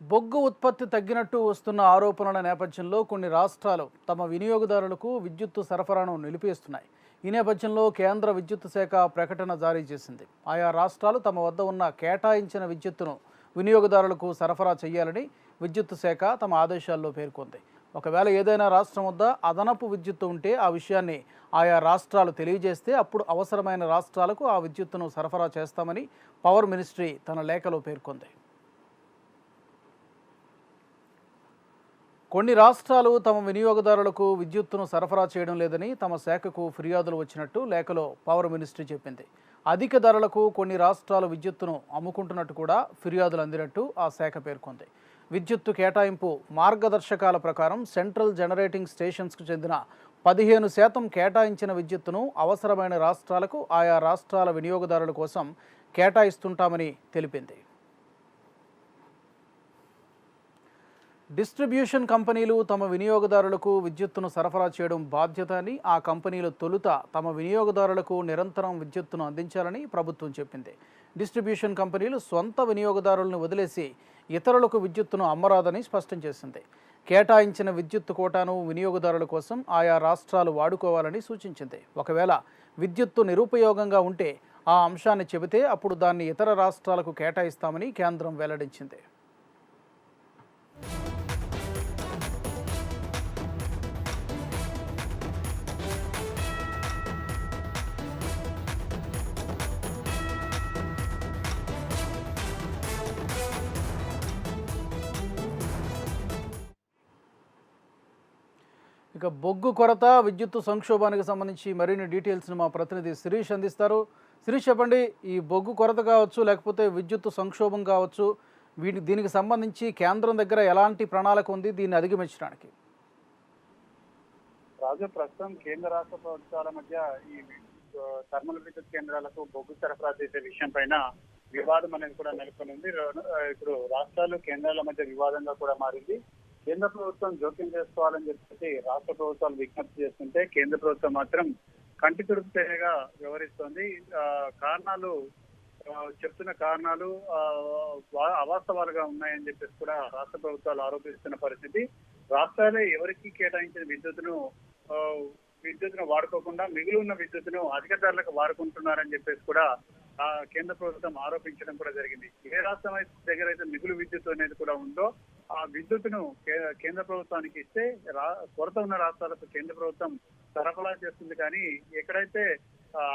బొగ్గు ఉత్పత్తి తగ్గినట్టు వస్తున్న ఆరోపణల నేపథ్యంలో కొన్ని రాష్ట్రాలు తమ వినియోగదారులకు విద్యుత్తు సరఫరాను నిలిపేస్తున్నాయి. ఈ నేపథ్యంలో కేంద్ర విద్యుత్ శాఖ ప్రకటన జారీ చేసింది. ఆయా రాష్ట్రాలు తమ వద్ద ఉన్న కేటాయించిన విద్యుత్తును వినియోగదారులకు సరఫరా చేయాలని విద్యుత్ శాఖ తమ ఆదేశాల్లో పేర్కొంది. ఒకవేళ ఏదైనా రాష్ట్రం వద్ద అదనపు విద్యుత్తు ఉంటే ఆ విషయాన్ని ఆయా రాష్ట్రాలు తెలియజేస్తే అప్పుడు అవసరమైన రాష్ట్రాలకు ఆ విద్యుత్తును సరఫరా చేస్తామని పవర్ మినిస్ట్రీ తన లేఖలో పేర్కొంది. కొన్ని రాష్ట్రాలు తమ వినియోగదారులకు విద్యుత్తును సరఫరా చేయడం లేదని తమ శాఖకు ఫిర్యాదులు వచ్చినట్టు లేఖలో పవర్ మినిస్ట్రీ చెప్పింది. అధిక ధరలకు కొన్ని రాష్ట్రాలు విద్యుత్తును అమ్ముకుంటున్నట్టు కూడా ఫిర్యాదులు అందినట్టు ఆ శాఖ పేర్కొంది. విద్యుత్తు కేటాయింపు మార్గదర్శకాల ప్రకారం సెంట్రల్ జనరేటింగ్ స్టేషన్స్కు చెందిన 15% కేటాయించిన విద్యుత్తును అవసరమైన రాష్ట్రాలకు ఆయా రాష్ట్రాల వినియోగదారుల కోసం కేటాయిస్తుంటామని తెలిపింది. డిస్ట్రిబ్యూషన్ కంపెనీలు తమ వినియోగదారులకు విద్యుత్తును సరఫరా చేయడం బాధ్యత అని, ఆ కంపెనీలు తొలుత తమ వినియోగదారులకు నిరంతరం విద్యుత్తును అందించాలని ప్రభుత్వం చెప్పింది. డిస్ట్రిబ్యూషన్ కంపెనీలు సొంత వినియోగదారులను వదిలేసి ఇతరులకు విద్యుత్తును అమ్మరాదని స్పష్టం చేసింది. కేటాయించిన విద్యుత్తు కోటాను వినియోగదారుల కోసం ఆయా రాష్ట్రాలు వాడుకోవాలని సూచించింది. ఒకవేళ విద్యుత్తు నిరుపయోగంగా ఉంటే ఆ అంశాన్ని చెబితే అప్పుడు దాన్ని ఇతర రాష్ట్రాలకు కేటాయిస్తామని కేంద్రం వెల్లడించింది. ఇక బొగ్గు కొరత, విద్యుత్తు సంక్షోభానికి సంబంధించి మరిన్ని డీటెయిల్స్ని మా ప్రతినిధి శిరీష్ అందిస్తారు. శిరీష్, చెప్పండి, ఈ బొగ్గు కొరత కావచ్చు, లేకపోతే విద్యుత్తు సంక్షోభం కావచ్చు, దీనికి సంబంధించి కేంద్రం దగ్గర ఎలాంటి ప్రణాళిక ఉంది దీన్ని అధిగమించడానికి? రాజు, ప్రస్తుతం కేంద్ర రాష్ట్ర ప్రభుత్వాల మధ్య ఈ థర్మల్ విద్యుత్ కేంద్రాలకు బొగ్గు సరఫరా చేసే విషయం పైన వివాదం అనేది కూడా నెలకొని ఉంది. ఇప్పుడు రాష్ట్రాలు కేంద్రాల మధ్య వివాదంగా కూడా మారింది. కేంద్ర ప్రభుత్వం జోక్యం చేసుకోవాలని చెప్పేసి రాష్ట్ర ప్రభుత్వాలు విజ్ఞప్తి చేస్తుంటే కేంద్ర ప్రభుత్వం మాత్రం కంటి తుడుపుగా వ్యవహరిస్తోంది. కారణాలు చెప్తున్న కారణాలు అవాస్తవాలుగా ఉన్నాయని చెప్పేసి కూడా రాష్ట్ర ప్రభుత్వాలు ఆరోపిస్తున్న పరిస్థితి. రాష్ట్రాలే ఎవరికి కేటాయించిన విద్యుత్తును వాడుకోకుండా మిగిలి ఉన్న విద్యుత్తును అధిక ధరలకు వాడుకుంటున్నారని చెప్పేసి కూడా కేంద్ర ప్రభుత్వం ఆరోపించడం కూడా జరిగింది. ఏ రాష్ట్రం దగ్గర అయితే మిగులు విద్యుత్ అనేది కూడా ఉందో ఆ విద్యుత్తును కేంద్ర ప్రభుత్వానికి ఇస్తే కొరత ఉన్న రాష్ట్రాలకు కేంద్ర ప్రభుత్వం సరఫరా చేస్తుంది. కానీ ఎక్కడైతే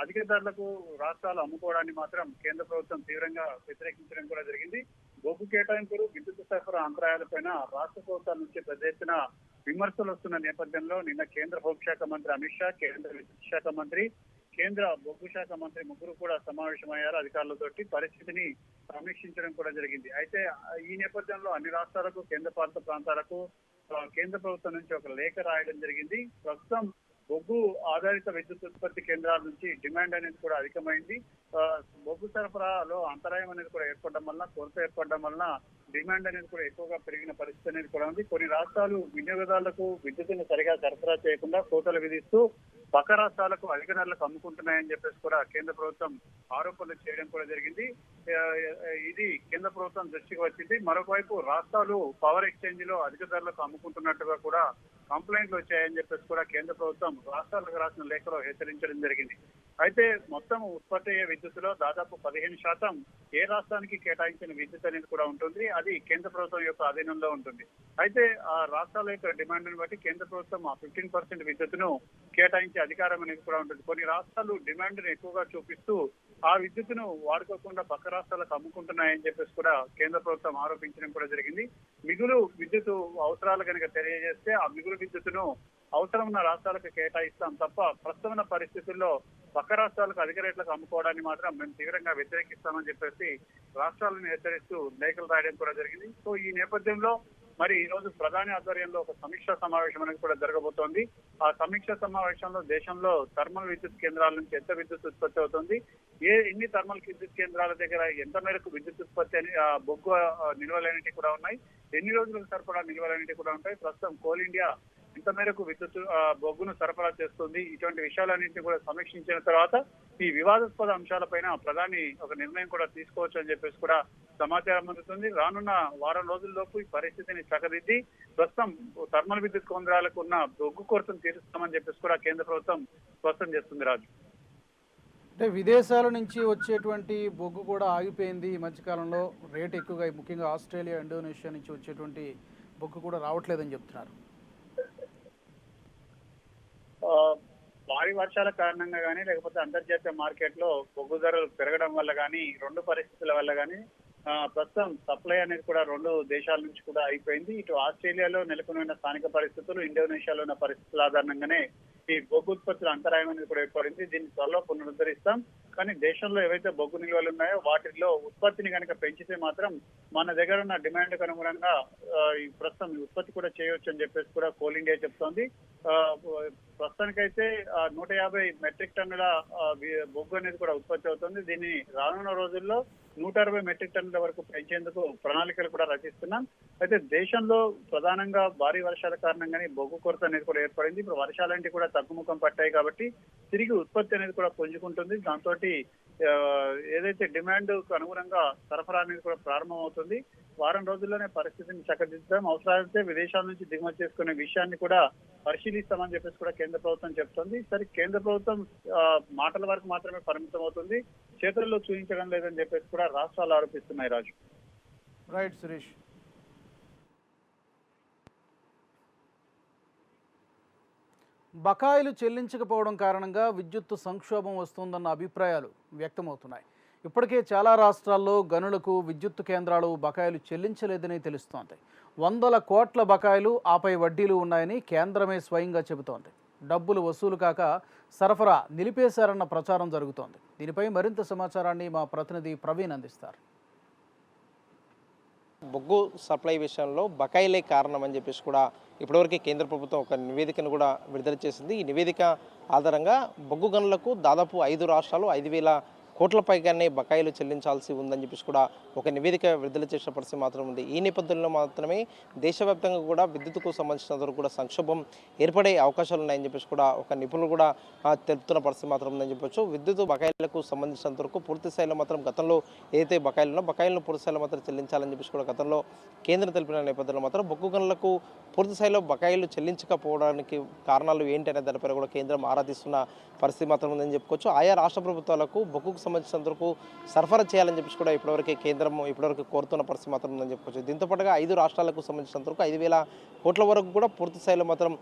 అధిక ధరలకు రాష్ట్రాలు అమ్ముకోవడాన్ని మాత్రం కేంద్ర ప్రభుత్వం తీవ్రంగా వ్యతిరేకించడం కూడా జరిగింది. బొగ్గు కేటాయింపులు, విద్యుత్ సరఫరా అంతరాయాలపైన రాష్ట్ర ప్రభుత్వాల నుంచి పెద్ద ఎత్తున విమర్శలు వస్తున్న నేపథ్యంలో నిన్న కేంద్ర హోంశాఖ మంత్రి అమిత్ షా, కేంద్ర విద్యుత్ శాఖ మంత్రి, కేంద్ర బొగ్గు శాఖ మంత్రి ముగ్గురు కూడా సమావేశమయ్యారు. అధికారులతోటి పరిస్థితిని సమీక్షించడం కూడా జరిగింది. అయితే ఈ నేపథ్యంలో అన్ని రాష్ట్రాలకు, కేంద్రపాలిత ప్రాంతాలకు కేంద్ర ప్రభుత్వం నుంచి ఒక లేఖ రాయడం జరిగింది. ప్రస్తుతం బొగ్గు ఆధారిత విద్యుత్ ఉత్పత్తి కేంద్రాల నుంచి డిమాండ్ అనేది కూడా అధికమైంది. బొగ్గు సరఫరాలో అంతరాయం అనేది కూడా ఏర్పడడం వల్ల, కొరత ఏర్పడడం వలన డిమాండ్ అనేది కూడా ఎక్కువగా పెరిగిన పరిస్థితి అనేది కూడా ఉంది. కొన్ని రాష్ట్రాలు వినియోగదారులకు విద్యుత్తును సరిగా సరఫరా చేయకుండా కోతలు విధిస్తూ పక్క రాష్ట్రాలకు అధిక ధరలకు అమ్ముకుంటున్నాయని చెప్పేసి కూడా కేంద్ర ప్రభుత్వం ఆరోపణలు చేయడం కూడా జరిగింది. ఇది కేంద్ర ప్రభుత్వం దృష్టికి వచ్చింది. మరొకవైపు రాష్ట్రాలు పవర్ ఎక్స్చేంజ్ లో అధిక ధరలకు అమ్ముకుంటున్నట్టుగా కూడా కంప్లైంట్లు వచ్చాయని చెప్పేసి కూడా కేంద్ర ప్రభుత్వం రాష్ట్రాలకు రాసిన లేఖలో హెచ్చరించడం జరిగింది. అయితే మొత్తం ఉత్పత్తి అయ్యే విద్యుత్తులో దాదాపు 15% ఏ రాష్ట్రానికి కేటాయించిన విద్యుత్ అనేది కూడా ఉంటుంది. అది కేంద్ర ప్రభుత్వం యొక్క అధీనంలో ఉంటుంది. అయితే ఆ రాష్ట్రాల యొక్క డిమాండ్ని బట్టి కేంద్ర ప్రభుత్వం ఆ 15% విద్యుత్తును కేటాయించే అధికారం అనేది కూడా ఉంటుంది. కొన్ని రాష్ట్రాలు డిమాండ్ని ఎక్కువగా చూపిస్తూ ఆ విద్యుత్తును వాడుకోకుండా పక్క రాష్ట్రాలకు అమ్ముకుంటున్నాయని చెప్పేసి కూడా కేంద్ర ప్రభుత్వం ఆరోపించడం కూడా జరిగింది. మిగులు విద్యుత్ అవసరాలు కనుక తెలియజేస్తే ఆ మిగులు విద్యుత్తును అవసరం ఉన్న రాష్ట్రాలకు కేటాయిస్తాం తప్ప ప్రస్తుత పరిస్థితుల్లో పక్క రాష్ట్రాలకు అధిక రేట్లకు అమ్ముకోవడాన్ని మాత్రం మేము తీవ్రంగా వ్యతిరేకిస్తామని చెప్పేసి రాష్ట్రాలను హెచ్చరిస్తూ లేఖలు రాయడం కూడా జరిగింది. సో ఈ నేపథ్యంలో మరి ఈ రోజు ప్రధాని ఆధ్వర్యంలో ఒక సమీక్షా సమావేశం అనేది కూడా జరగబోతోంది. ఆ సమీక్షా సమావేశంలో దేశంలో థర్మల్ విద్యుత్ కేంద్రాల నుంచి ఎంత విద్యుత్ ఉత్పత్తి అవుతుంది, ఎన్ని థర్మల్ విద్యుత్ కేంద్రాల దగ్గర ఎంత మేరకు విద్యుత్ ఉత్పత్తి అని బొగ్గు నిల్వలన్నిటి కూడా ఉన్నాయి, ఎన్ని రోజులకు సరిపడా నిల్వలన్నిటి కూడా ఉంటాయి, ప్రస్తుతం కోల్ ఇండియా ఎంత మేరకు విద్యుత్ బొగ్గును సరఫరా చేస్తుంది, ఇటువంటి విషయాలన్నింటినీ కూడా సమీక్షించిన తర్వాత ఈ వివాదాస్పద అంశాలపైన ప్రధాని ఒక నిర్ణయం కూడా తీసుకోవచ్చు అని చెప్పేసి కూడా సమాచారం అందుతుంది. రానున్న వారం రోజుల్లోపు ఈ పరిస్థితిని చక్కదిద్ది ప్రస్తుతం థర్మల్ విద్యుత్ కేంద్రాలకు ఉన్న బొగ్గు కొరతను తీరుస్తామని చెప్పేసి కూడా కేంద్ర ప్రభుత్వం స్పష్టం చేస్తుంది రాజు. అంటే విదేశాల నుంచి వచ్చేటువంటి బొగ్గు కూడా ఆగిపోయింది ఈ మధ్యకాలంలో. రేట్ ఎక్కువగా, ముఖ్యంగా ఆస్ట్రేలియా, ఇండోనేషియా నుంచి వచ్చేటువంటి బొగ్గు కూడా రావట్లేదని చెప్తున్నారు. భారీ వర్షాల కారణంగా కానీ లేకపోతే అంతర్జాతీయ మార్కెట్ లో బొగ్గు ధరలు పెరగడం వల్ల కానీ రెండు పరిస్థితుల వల్ల కానీ ప్రస్తుతం సప్లై అనేది కూడా రెండు దేశాల నుంచి కూడా అయిపోయింది. ఇటు ఆస్ట్రేలియాలో నెలకొన్న స్థానిక పరిస్థితులు, ఇండోనేషియాలో ఉన్న పరిస్థితుల ఆధారంగానే ఈ బొగ్గు ఉత్పత్తుల అంతరాయం అనేది కూడా ఏర్పడింది. దీన్ని త్వరలో పునరుద్ధరిస్తాం. కానీ దేశంలో ఏవైతే బొగ్గు నిల్వలు ఉన్నాయో వాటిల్లో ఉత్పత్తిని కనుక పెంచితే మాత్రం మన దగ్గర ఉన్న డిమాండ్కు అనుగుణంగా ఈ ప్రస్తుతం ఉత్పత్తి కూడా చేయవచ్చు అని చెప్పేసి కూడా కోల్ ఇండియా చెప్తోంది. ప్రస్తుతానికైతే 150 మెట్రిక్ టన్నుల బొగ్గు అనేది కూడా ఉత్పత్తి అవుతుంది. దీన్ని రానున్న రోజుల్లో 160 మెట్రిక్ టన్నుల వరకు పెంచేందుకు ప్రణాళికలు కూడా రచిస్తున్నాం. అయితే దేశంలో ప్రధానంగా భారీ వర్షాల కారణంగానే బొగ్గు కొరత అనేది కూడా ఏర్పడింది. ఇప్పుడు వర్షాలంటే కూడా తగ్గుముఖం పట్టాయి కాబట్టి తిరిగి ఉత్పత్తి అనేది కూడా పుంజుకుంటుంది. దాంతో ఏదైతే డిమాండ్ కు అనుగుణంగా సరఫరా అనేది కూడా ప్రారంభం అవుతుంది. వారం రోజుల్లోనే పరిస్థితిని చక్కదిద్దాం. అవసరమైతే విదేశాల నుంచి దిగుమతి చేసుకునే విషయాన్ని కూడా పరిశీలిస్తామని చెప్పేసి కూడా కేంద్ర ప్రభుత్వం చెప్తోంది. సరే, కేంద్ర ప్రభుత్వం మాటల వరకు మాత్రమే పరిమితం అవుతుంది, చేతుల్లో చూపించడం లేదని చెప్పేసి కూడా రాష్ట్రాలు ఆరోపిస్తున్నాయి. రాజు. రైట్ సురేష్. బకాయిలు చెల్లించకపోవడం కారణంగా విద్యుత్తు సంక్షోభం వస్తుందన్న అభిప్రాయాలు వ్యక్తమవుతున్నాయి. ఇప్పటికే చాలా రాష్ట్రాల్లో గనులకు విద్యుత్తు కేంద్రాలు బకాయిలు చెల్లించలేదని తెలుస్తోంది. 100 కోట్ల బకాయిలు, ఆపై వడ్డీలు ఉన్నాయని కేంద్రమే స్వయంగా చెబుతోంది. డబ్బులు వసూలు కాక సరఫరా నిలిపేశారన్న ప్రచారం జరుగుతోంది. దీనిపై మరింత సమాచారాన్ని మా ప్రతినిధి ప్రవీణ్ అందిస్తారు. బొగ్గు సప్లై విషయంలో బకాయిలే కారణం అని చెప్పేసి కూడా ఇప్పటివరకు కేంద్ర ప్రభుత్వం ఒక నివేదికను కూడా విడుదల చేసింది. ఈ నివేదిక ఆధారంగా బొగ్గు గనులకు దాదాపు 5 రాష్ట్రాలు 5,000 కోట్ల పైగానే బకాయిలు చెల్లించాల్సి ఉందని చెప్పేసి కూడా ఒక నివేదిక విడుదల చేసిన పరిస్థితి మాత్రం ఉంది. ఈ నేపథ్యంలో మాత్రమే దేశవ్యాప్తంగా కూడా విద్యుత్తుకు సంబంధించినంత వరకు కూడా సంక్షోభం ఏర్పడే అవకాశాలు ఉన్నాయని చెప్పేసి కూడా ఒక నిపుణులు కూడా తెలుపుతున్న పరిస్థితి మాత్రం ఉందని చెప్పొచ్చు. విద్యుత్ బకాయిలకు సంబంధించినంత వరకు పూర్తి స్థాయిలో మాత్రం గతంలో ఏదైతే బకాయిలు బకాయిలను పూర్తి స్థాయిలో మాత్రం చెల్లించాలని చెప్పేసి కూడా గతంలో కేంద్రం తెలిపిన నేపథ్యంలో మాత్రం బొగ్గు గనులకు పూర్తి స్థాయిలో బకాయిలు చెల్లించకపోవడానికి కారణాలు ఏంటి అనే దానిపై కూడా కేంద్రం ఆరాధిస్తున్న పరిస్థితి మాత్రం ఉందని చెప్పుకోవచ్చు. ఆయా రాష్ట్ర ప్రభుత్వాలకు బొగ్గుకు సంబంధించినంత వరకు సరఫరా చేయాలని చెప్పేసి కూడా ఇప్పటివరకు కేంద్రం కోరుతున్న పరిస్థితి మాత్రం ఉందని చెప్పుకోవచ్చు. దీంతో పాటుగా 5 రాష్ట్రాలకు సంబంధించినంత వరకు 5,000 కోట్ల వరకు కూడా పూర్తి స్థాయిలో మాత్రం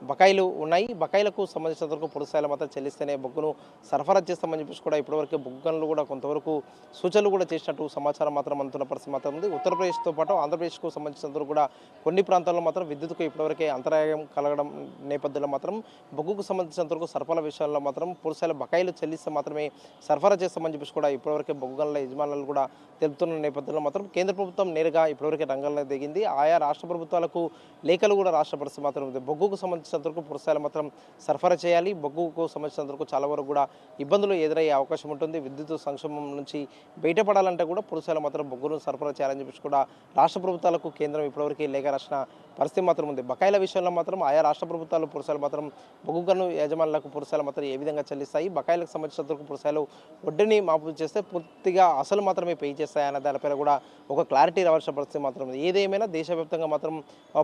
బకాయిలు ఉన్నాయి. బకాయిలకు సంబంధించినంత వరకు పూర్తి స్థాయిలో మాత్రం చెల్లిస్తేనే బొగ్గును సరఫరా చేస్తామని చెప్పేసి కూడా ఇప్పటివరకు బొగ్గు గనులు కూడా కొంతవరకు సూచనలు కూడా చేసినట్టు సమాచారం మాత్రం అందుతున్న పరిస్థితి మాత్రం ఉంది. ఉత్తరప్రదేశ్తో పాటు ఆంధ్రప్రదేశ్కు సంబంధించినంత వరకు కూడా కొన్ని ప్రాంతాల్లో మాత్రం విద్యుత్తుకు ఇప్పటివరకే అంతరాయం కలగడం నేపథ్యంలో మాత్రం బొగ్గుకు సంబంధించినంత వరకు సరఫరా విషయాల్లో మాత్రం పూర్తి స్థాయిలో బకాయిలు చెల్లిస్తే మాత్రమే సరఫరా చేస్తామని చెప్పేసి కూడా ఇప్పటివరకే బొగ్గు గనుల యజమానులు కూడా తెలుపుతున్న నేపథ్యంలో మాత్రం కేంద్ర ప్రభుత్వం నేరుగా ఇప్పటివరకే రంగంలో దిగింది. ఆయా రాష్ట్ర ప్రభుత్వాలకు లేఖలు కూడా రాష్ట్ర పరిస్థితి మాత్రం ఉంది. బొగ్గుకు సంబంధించినంత వరకు పూర్తి స్థాయిలో మాత్రం సరఫరా చేయాలి. బొగ్గుకు సంబంధించినంత వరకు చాలా వరకు కూడా ఇబ్బందులు ఎదురయ్యే అవకాశం ఉంటుంది. విద్యుత్ సంక్షోభం నుంచి బయటపడాలంటే కూడా పూర్తి స్థాయిలో మాత్రం బొగ్గును సరఫరా చేయాలని చెప్పేసి కూడా రాష్ట్ర ప్రభుత్వాలకు కేంద్రం ఇప్పటివరకు లేఖ రాసిన పరిస్థితి మాత్రం ఉంది. బకాయిల విషయంలో మాత్రం ఆయా రాష్ట్ర ప్రభుత్వాలు పూర్తి స్థాయిలో మాత్రం బొగ్గు గను యజమానులకు పూర్తి స్థాయిలో మాత్రం ఏ విధంగా చెల్లిస్తాయి, బకాయిలకు సంబంధించినంత వరకు పూర్తి స్థాయిలో వడ్డీని మాపు చేస్తే పూర్తిగా అసలు మాత్రమే పే చేస్తాయన్న దానిపైన కూడా ఒక క్లారిటీ రావాల్సిన పరిస్థితి మాత్రం ఉంది. ఏదేమైనా దేశవ్యాప్తంగా మాత్రం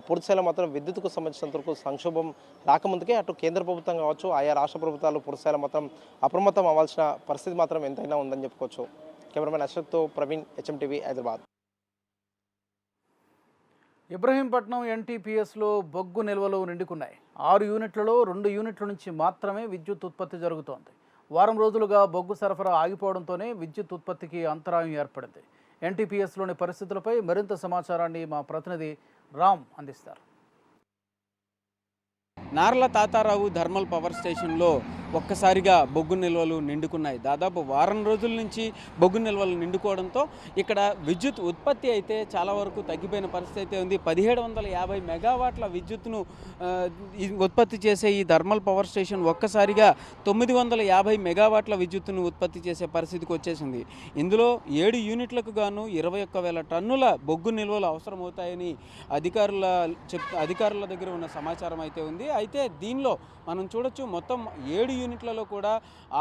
పూర్తి స్థాయిలో మాత్రం విద్యుత్తుకు సంబంధించినంత వరకు సంక్షోభం రాకముందుకే అటు కేంద్ర ప్రభుత్వం కావచ్చు, ఆయా రాష్ట్ర ప్రభుత్వాలు పూర్తి స్థాయిలో మాత్రం అప్రమత్తం అవ్వాల్సిన పరిస్థితి మాత్రం ఎంతైనా ఉందని చెప్పుకోవచ్చు. కెమెరామెన్ అశోక్తో ప్రవీణ్, HMTV, హైదరాబాద్. ఇబ్రహీంపట్నం NTPSలో బొగ్గు నిల్వలు నిండుకున్నాయి. 6 యూనిట్లలో 2 యూనిట్ల నుంచి మాత్రమే విద్యుత్ ఉత్పత్తి జరుగుతోంది. వారం రోజులుగా బొగ్గు సరఫరా ఆగిపోవడంతోనే విద్యుత్ ఉత్పత్తికి అంతరాయం ఏర్పడింది. NTPSలోని పరిస్థితులపై మరింత సమాచారాన్ని మా ప్రతినిధి రామ్ అందిస్తారు. నార్ల తాతారావు థర్మల్ పవర్ స్టేషన్లో ఒక్కసారిగా బొగ్గు నిల్వలు నిండుకున్నాయి. దాదాపు వారం రోజుల నుంచి బొగ్గు నిల్వలు నిండుకోవడంతో ఇక్కడ విద్యుత్ ఉత్పత్తి అయితే చాలా వరకు తగ్గిపోయిన పరిస్థితి అయితే ఉంది. 1750 మెగావాట్ల విద్యుత్తును ఉత్పత్తి చేసే ఈ థర్మల్ పవర్ స్టేషన్ ఒక్కసారిగా 950 మెగావాట్ల విద్యుత్తును ఉత్పత్తి చేసే పరిస్థితికి వచ్చేసింది. ఇందులో 7 యూనిట్లకు గాను 21,000 టన్నుల బొగ్గు నిల్వలు అవసరమవుతాయని అధికారుల దగ్గర ఉన్న సమాచారం అయితే ఉంది. అయితే దీనిలో మనం చూడొచ్చు మొత్తం 7 యూనిట్లలో కూడా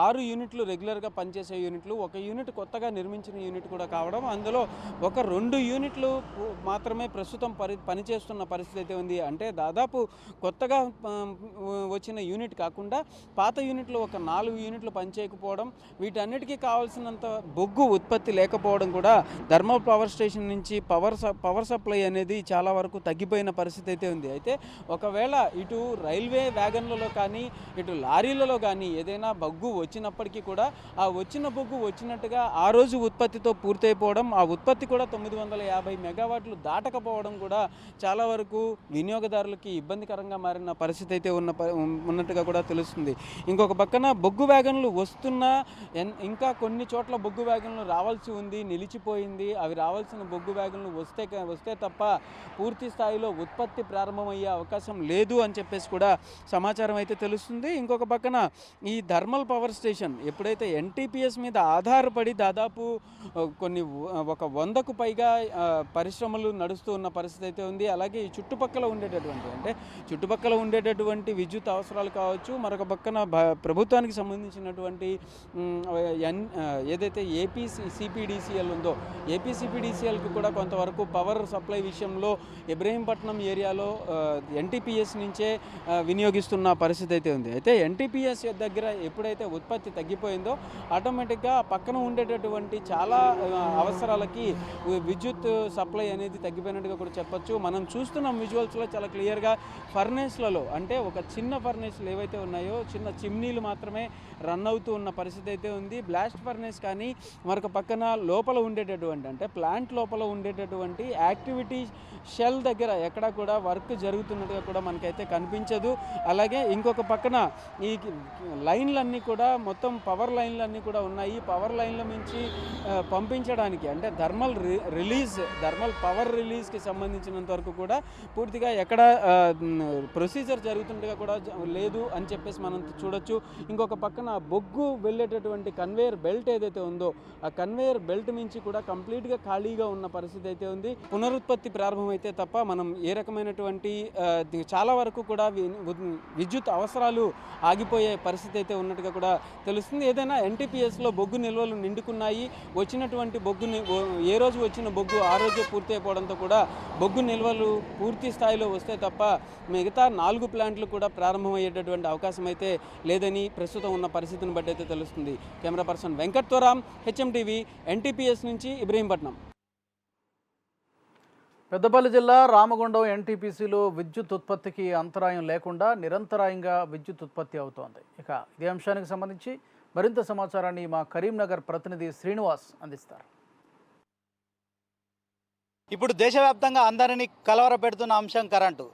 6 యూనిట్లు రెగ్యులర్గా పనిచేసే యూనిట్లు, 1 యూనిట్ కొత్తగా నిర్మించిన యూనిట్ కూడా కావడం, అందులో ఒక 2 యూనిట్లు మాత్రమే ప్రస్తుతం పనిచేస్తున్న పరిస్థితి అయితే ఉంది. అంటే దాదాపు కొత్తగా వచ్చిన యూనిట్ కాకుండా పాత యూనిట్లు ఒక 4 యూనిట్లు పనిచేయకపోవడం, వీటన్నిటికీ కావాల్సినంత బొగ్గు ఉత్పత్తి లేకపోవడం కూడా థర్మల్ పవర్ స్టేషన్ నుంచి పవర్ సప్లై అనేది చాలా వరకు తగ్గిపోయిన పరిస్థితి అయితే ఉంది. అయితే ఒకవేళ ఇటు రైల్వే వ్యాగన్లలో కానీ ఇటు లారీలలో కానీ ఏదైనా బొగ్గు వచ్చినప్పటికీ కూడా ఆ వచ్చిన బొగ్గు వచ్చినట్టుగా ఆ రోజు ఉత్పత్తితో పూర్తయిపోవడం, ఆ ఉత్పత్తి కూడా 950 మెగావాట్లు దాటకపోవడం కూడా చాలా వరకు వినియోగదారులకి ఇబ్బందికరంగా మారిన పరిస్థితి అయితే ఉన్నట్టుగా కూడా తెలుస్తుంది. ఇంకొక పక్కన బొగ్గు వ్యాగన్లు వస్తున్నా ఇంకా కొన్ని చోట్ల బొగ్గు వ్యాగన్లు రావాల్సి ఉంది, నిలిచిపోయింది. అవి రావాల్సిన బొగ్గు వ్యాగన్లు వస్తే తప్ప పూర్తి స్థాయిలో ఉత్పత్తి ప్రారంభమయ్యే అవకాశం లేదు అని చెప్పేసి కూడా సమాచారం అయితే తెలుస్తుంది. ఇంకొక పక్కన ఈ థర్మల్ పవర్ స్టేషన్ ఎప్పుడైతే ఎన్టీపీఎస్ మీద ఆధారపడి దాదాపు ఒక 100కు పైగా పరిశ్రమలు నడుస్తూ ఉన్న పరిస్థితి అయితే ఉంది. అలాగే ఈ చుట్టుపక్కల ఉండేటటువంటి విద్యుత్ అవసరాలు కావచ్చు, మరొక పక్కన ప్రభుత్వానికి సంబంధించినటువంటి ఏదైతే ఏపీ సిపిడిసిఎల్ ఉందో, ఏపీ సిపిడిసిఎల్కి కూడా కొంతవరకు పవర్ సప్లై విషయంలో ఇబ్రహీంపట్నం ఏరియాలో ఎన్టీపీఎస్ నుంచే వినియోగిస్తున్న పరిస్థితి అయితే ఉంది. అయితే ఎన్టీపీఎస్ దగ్గర ఎప్పుడైతే ఉత్పత్తి తగ్గిపోయిందో ఆటోమేటిక్గా పక్కన ఉండేటటువంటి చాలా అవసరాలకి విద్యుత్ సప్లై అనేది తగ్గిపోయినట్టుగా కూడా చెప్పొచ్చు. మనం చూస్తున్న విజువల్స్లో చాలా క్లియర్గా ఫర్నేస్లలో, అంటే ఒక చిన్న ఫర్నేస్లు ఏవైతే ఉన్నాయో చిన్న చిమ్నీలు మాత్రమే రన్ అవుతూ ఉన్న పరిస్థితి అయితే ఉంది. బ్లాస్ట్ ఫర్నేస్ కానీ మరొక పక్కన లోపల ఉండేటటువంటి, అంటే ప్లాంట్ లోపల ఉండేటటువంటి యాక్టివిటీ షెల్ దగ్గర ఎక్కడా కూడా వర్క్ జరుగుతున్నట్టుగా కూడా మనకైతే కనిపించదు. అలాగే ఇంకొక పక్కన ఈ లైన్లన్నీ కూడా మొత్తం పవర్ లైన్లన్నీ కూడా ఉన్నాయి. పవర్ లైన్ల నుంచి పంపించడానికి, అంటే థర్మల్ పవర్ రిలీజ్కి సంబంధించినంత వరకు కూడా పూర్తిగా ఎక్కడ ప్రొసీజర్ జరుగుతుండగా కూడా లేదు అని చెప్పేసి మనం చూడొచ్చు. ఇంకొక పక్కన బొగ్గు వెళ్ళేటటువంటి కన్వేయర్ బెల్ట్ ఏదైతే ఉందో ఆ కన్వేయర్ బెల్ట్ నుంచి కూడా కంప్లీట్గా ఖాళీగా ఉన్న పరిస్థితి అయితే ఉంది. పునరుత్పత్తి ప్రారంభమైతే తప్ప మనం ఏ రకమైనటువంటి చాలా వరకు కూడా విద్యుత్ అవసరాలు ఆగిపోయే పరిస్థితి అయితే ఉన్నట్టుగా కూడా తెలుస్తుంది. ఏదైనా ఎన్టీపీఎస్లో బొగ్గు నిల్వలు నిండుకున్నాయి, వచ్చినటువంటి ఏ రోజు వచ్చిన బొగ్గు ఆ రోజే పూర్తి అయిపోవడంతో కూడా బొగ్గు నిల్వలు పూర్తి స్థాయిలో వస్తే తప్ప మిగతా 4 ప్లాంట్లు కూడా ప్రారంభమయ్యేటటువంటి అవకాశం అయితే లేదని ప్రస్తుతం ఉన్న పరిస్థితిని బట్టి అయితే తెలుస్తుంది. కెమెరా పర్సన్ వెంకట్తో రామ్, హెచ్ఎంటీవీ, ఎన్టీపీఎస్ నుంచి ఇబ్రహీంపట్నం. పెద్దపల్లి జిల్లా రామగుండం ఎన్టీపీసీలో విద్యుత్ ఉత్పత్తికి అంతరాయం లేకుండా నిరంతరాయంగా విద్యుత్ ఉత్పత్తి అవుతోంది. ఇక ఇదే అంశానికి సంబంధించి మరింత సమాచారాన్ని మా కరీంనగర్ ప్రతినిధి శ్రీనివాస్ అందిస్తారు. ఇప్పుడు దేశవ్యాప్తంగా అందరినీ కలవరపెడుతున్న అంశం కరెంటు.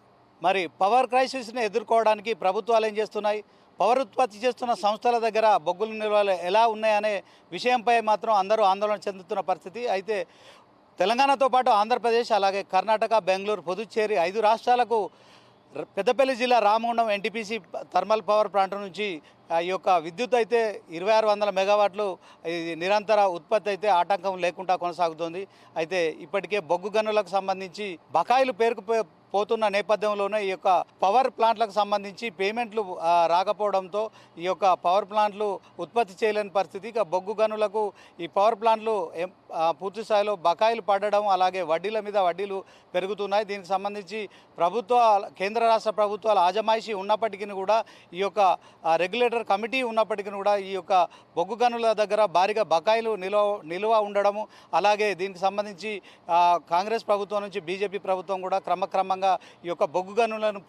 మరి పవర్ క్రైసిస్ని ఎదుర్కోవడానికి ప్రభుత్వాలు ఏం చేస్తున్నాయి, పవర్ ఉత్పత్తి చేస్తున్న సంస్థల దగ్గర బొగ్గుల నిల్వలు ఎలా ఉన్నాయనే విషయంపై మాత్రం అందరూ ఆందోళన చెందుతున్న పరిస్థితి. అయితే తెలంగాణతో పాటు ఆంధ్రప్రదేశ్, అలాగే కర్ణాటక, బెంగళూరు, పుదుచ్చేరి 5 రాష్ట్రాలకు పెద్దపల్లి జిల్లా Ramagundam NTPC thermal power plant నుంచి ఈ యొక్క విద్యుత్ అయితే 2600 మెగావాట్లు నిరంతర ఉత్పత్తి అయితే ఆటంకం లేకుండా కొనసాగుతుంది. అయితే ఇప్పటికే బొగ్గు గనులకు సంబంధించి బకాయిలు పోతున్న నేపథ్యంలోనే ఈ యొక్క పవర్ ప్లాంట్లకు సంబంధించి పేమెంట్లు రాకపోవడంతో ఈ యొక్క పవర్ ప్లాంట్లు ఉత్పత్తి చేయలేని పరిస్థితి. ఇక బొగ్గు గనులకు ఈ పవర్ ప్లాంట్లు పూర్తి స్థాయిలో బకాయిలు పడడం, అలాగే వడ్డీల మీద వడ్డీలు పెరుగుతున్నాయి. దీనికి సంబంధించి కేంద్ర రాష్ట్ర ప్రభుత్వాల ఆజమాయిషీ ఉన్నప్పటికీ కూడా, ఈ యొక్క రెగ్యులేటర్ కమిటీ ఉన్నప్పటికీ కూడా ఈ యొక్క బొగ్గు గనుల దగ్గర భారీగా బకాయిలు నిలువ ఉండడము, అలాగే దీనికి సంబంధించి కాంగ్రెస్ ప్రభుత్వం నుంచి బీజేపీ ప్రభుత్వం కూడా క్రమక్రమంగా ఈ యొక్క బొగ్గు గనులను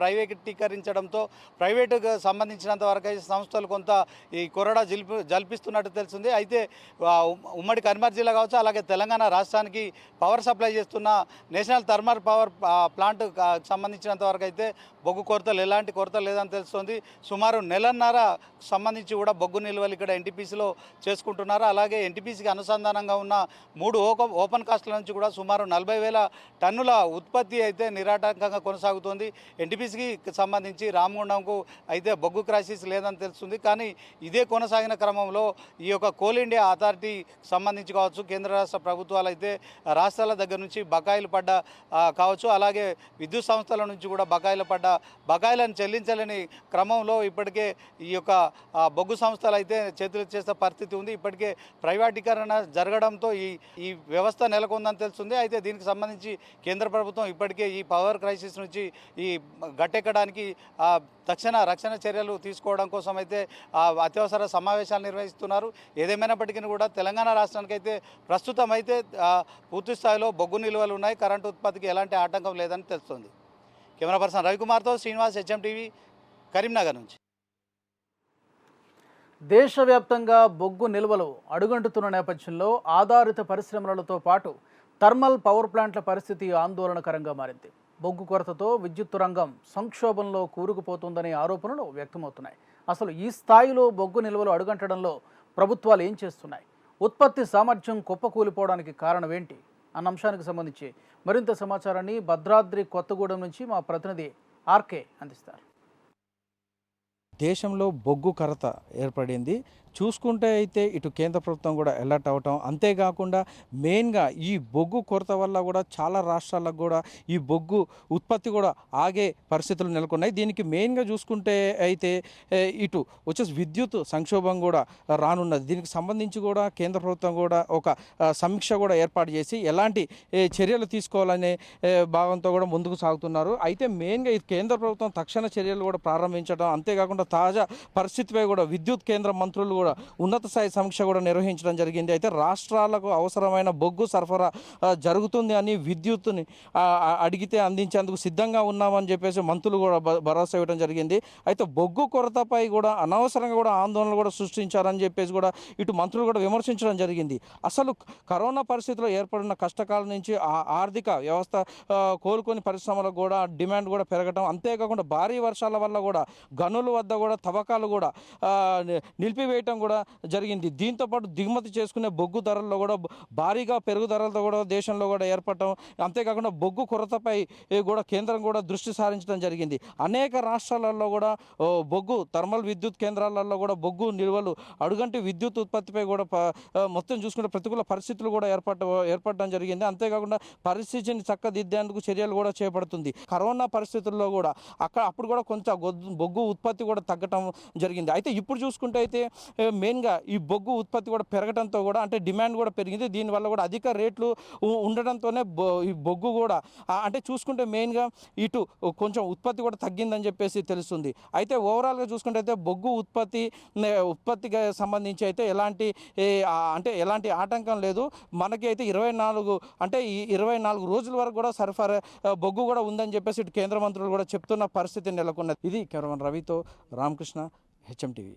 ప్రైవేటీకరించడంతో ప్రైవేటుకు సంబంధించినంత వరకు సంస్థలు కొంత ఈ కొరడా జల్పిస్తున్నట్టు తెలిసింది. అయితే ఉమ్మడి కరీంనగర్ జిల్లా కావచ్చు, అలాగే తెలంగాణ రాష్ట్రానికి పవర్ సప్లై చేస్తున్న నేషనల్ థర్మల్ పవర్ ప్లాంట్ సంబంధించినంత వరకు అయితే బొగ్గు ఎలాంటి కొరత లేదని తెలుస్తుంది. సుమారు నెలన్నర సంబంధించి కూడా బొగ్గు నిల్వలు ఇక్కడ ఎన్టీపీసీలో చేసుకుంటున్నారు. అలాగే ఎన్టీపీసీకి అనుసంధానంగా ఉన్న 3 ఓపెన్ కాస్ట్ల నుంచి కూడా సుమారు 40,000 టన్నుల ఉత్పత్తి అయితే నిరాటంకంగా కొనసాగుతోంది. ఎన్టీపీసీకి సంబంధించి రామగుండంకు అయితే బొగ్గు క్రైసిస్ లేదని తెలుస్తుంది. కానీ ఇదే కొనసాగిన క్రమంలో ఈ యొక్క కోల్ ఇండియా అథారిటీ సంబంధించి కావచ్చు, కేంద్ర రాష్ట్ర ప్రభుత్వాలు అయితే రాష్ట్రాల దగ్గర నుంచి బకాయిలు పడ్డ కావచ్చు, అలాగే విద్యుత్ సంస్థల నుంచి కూడా బకాయిలను చెల్లించలేని క్రమంలో ఇప్పటికే ఈ యొక్క బొగ్గు సంస్థలు అయితే చేతులు చేసే పరిస్థితి ఉంది. ఇప్పటికే ప్రైవేటీకరణ జరగడంతో ఈ వ్యవస్థ నెలకొందని తెలుస్తుంది. అయితే దీనికి సంబంధించి కేంద్ర ప్రభుత్వం ఇప్పటికే ఈ పవర్ క్రైసిస్ నుంచి ఈ గట్టెక్కడానికి తక్షణ రక్షణ చర్యలు తీసుకోవడం కోసం అయితే అత్యవసర సమావేశాలు నిర్వహిస్తున్నారు. ఏదేమైనప్పటికీ కూడా తెలంగాణ రాష్ట్రానికి అయితే ప్రస్తుతం అయితే పూర్తి స్థాయిలో బొగ్గు నిల్వలు ఉన్నాయి. కరెంటు ఉత్పత్తికి ఎలాంటి ఆటంకం లేదని తెలుస్తుంది. కెమెరా పర్సన్ రవికుమార్తో శ్రీనివాస్, HMTV, కరీంనగర్ నుంచి. దేశవ్యాప్తంగా బొగ్గు నిల్వలు అడుగంటుతున్న నేపథ్యంలో ఆధారిత పరిశ్రమలతో పాటు థర్మల్ పవర్ ప్లాంట్ల పరిస్థితి ఆందోళనకరంగా మారింది. బొగ్గు కొరతతో విద్యుత్ రంగం సంక్షోభంలో కూరుకుపోతుందనే ఆరోపణలు వ్యక్తమవుతున్నాయి. అసలు ఈ స్థాయిలో బొగ్గు నిల్వలు అడుగంటడంలో ప్రభుత్వాలు ఏం చేస్తున్నాయి? ఉత్పత్తి సామర్థ్యం కుప్పకూలిపోవడానికి కారణం ఏంటి అన్న అంశానికి సంబంధించి మరింత సమాచారాన్ని భద్రాద్రి కొత్తగూడెం నుంచి మా ప్రతినిధి ఆర్కే అందిస్తారు. దేశంలో బొగ్గు కొరత ఏర్పడింది. చూసుకుంటే అయితే ఇటు కేంద్ర ప్రభుత్వం కూడా అలర్ట్ అవటం, అంతేకాకుండా మెయిన్గా ఈ బొగ్గు కొరత వల్ల కూడా చాలా రాష్ట్రాలకు కూడా ఈ బొగ్గు ఉత్పత్తి కూడా ఆగే పరిస్థితులు నెలకొన్నాయి. దీనికి మెయిన్గా చూసుకుంటే అయితే ఇటు వచ్చేసి విద్యుత్ సంక్షోభం కూడా రానున్నది. దీనికి సంబంధించి కూడా కేంద్ర ప్రభుత్వం కూడా ఒక సమీక్ష కూడా ఏర్పాటు చేసి ఎలాంటి చర్యలు తీసుకోవాలనే భావంతో కూడా ముందుకు సాగుతున్నారు. అయితే మెయిన్గా ఈ కేంద్ర ప్రభుత్వం తక్షణ చర్యలు కూడా ప్రారంభించడం, అంతేకాకుండా తాజా పరిస్థితిపై కూడా విద్యుత్ కేంద్ర మంత్రులు కూడా ఉన్నత స్థాయి సమీక్ష కూడా నిర్వహించడం జరిగింది. అయితే రాష్ట్రాలకు అవసరమైన బొగ్గు సరఫరా జరుగుతుంది అని విద్యుత్తుని అడిగితే అందించేందుకు సిద్ధంగా ఉన్నామని చెప్పేసి మంత్రులు కూడా భరోసా ఇవ్వడం జరిగింది. అయితే బొగ్గు కొరతపై కూడా అనవసరంగా కూడా ఆందోళనలు కూడా సృష్టించారని చెప్పేసి కూడా ఇటు మంత్రులు కూడా విమర్శించడం జరిగింది. అసలు కరోనా పరిస్థితిలో ఏర్పడిన కష్టకాలం నుంచి ఆర్థిక వ్యవస్థ కోలుకొని పరిశ్రమలకు కూడా డిమాండ్ కూడా పెరగడం, అంతేకాకుండా భారీ వర్షాల వల్ల కూడా గనుల వద్ద కూడా తవ్వకాలు కూడా నిలిపివేయటం కూడా జరిగింది. దీంతోపాటు దిగుమతి చేసుకునే బొగ్గు ధరల్లో కూడా భారీగా పెరుగుదలతో కూడా దేశంలో కూడా ఏర్పడటం, అంతేకాకుండా బొగ్గు కొరతపై కూడా కేంద్రం కూడా దృష్టి సారించడం జరిగింది. అనేక రాష్ట్రాలలో కూడా బొగ్గు థర్మల్ విద్యుత్ కేంద్రాలలో కూడా బొగ్గు నిల్వలు అడుగంటి విద్యుత్ ఉత్పత్తిపై కూడా మొత్తం చూసుకుంటే ప్రతికూల పరిస్థితులు కూడా ఏర్పడడం జరిగింది. అంతేకాకుండా పరిస్థితిని చక్కదిద్దేందుకు చర్యలు కూడా చేపడుతుంది. కరోనా పరిస్థితుల్లో కూడా అప్పుడు కూడా కొంచెం బొగ్గు ఉత్పత్తి కూడా తగ్గటం జరిగింది. అయితే ఇప్పుడు చూసుకుంటే అయితే మెయిన్గా ఈ బొగ్గు ఉత్పత్తి కూడా పెరగడంతో కూడా అంటే డిమాండ్ కూడా పెరిగింది. దీనివల్ల కూడా అధిక రేట్లు ఉండడంతోనే ఈ బొగ్గు కూడా అంటే చూసుకుంటే మెయిన్గా ఇటు కొంచెం ఉత్పత్తి కూడా తగ్గిందని చెప్పేసి తెలుస్తుంది. అయితే ఓవరాల్గా చూసుకుంటే అయితే బొగ్గు ఉత్పత్తికి సంబంధించి అయితే ఎలాంటి ఆటంకం లేదు. మనకి అయితే 24 రోజుల వరకు కూడా సరఫరా బొగ్గు కూడా ఉందని చెప్పేసి ఇటు కేంద్ర మంత్రులు కూడా చెప్తున్న పరిస్థితి నెలకొన్నది. ఇది కెమెరామన్ రవితో రామకృష్ణ, HMTV.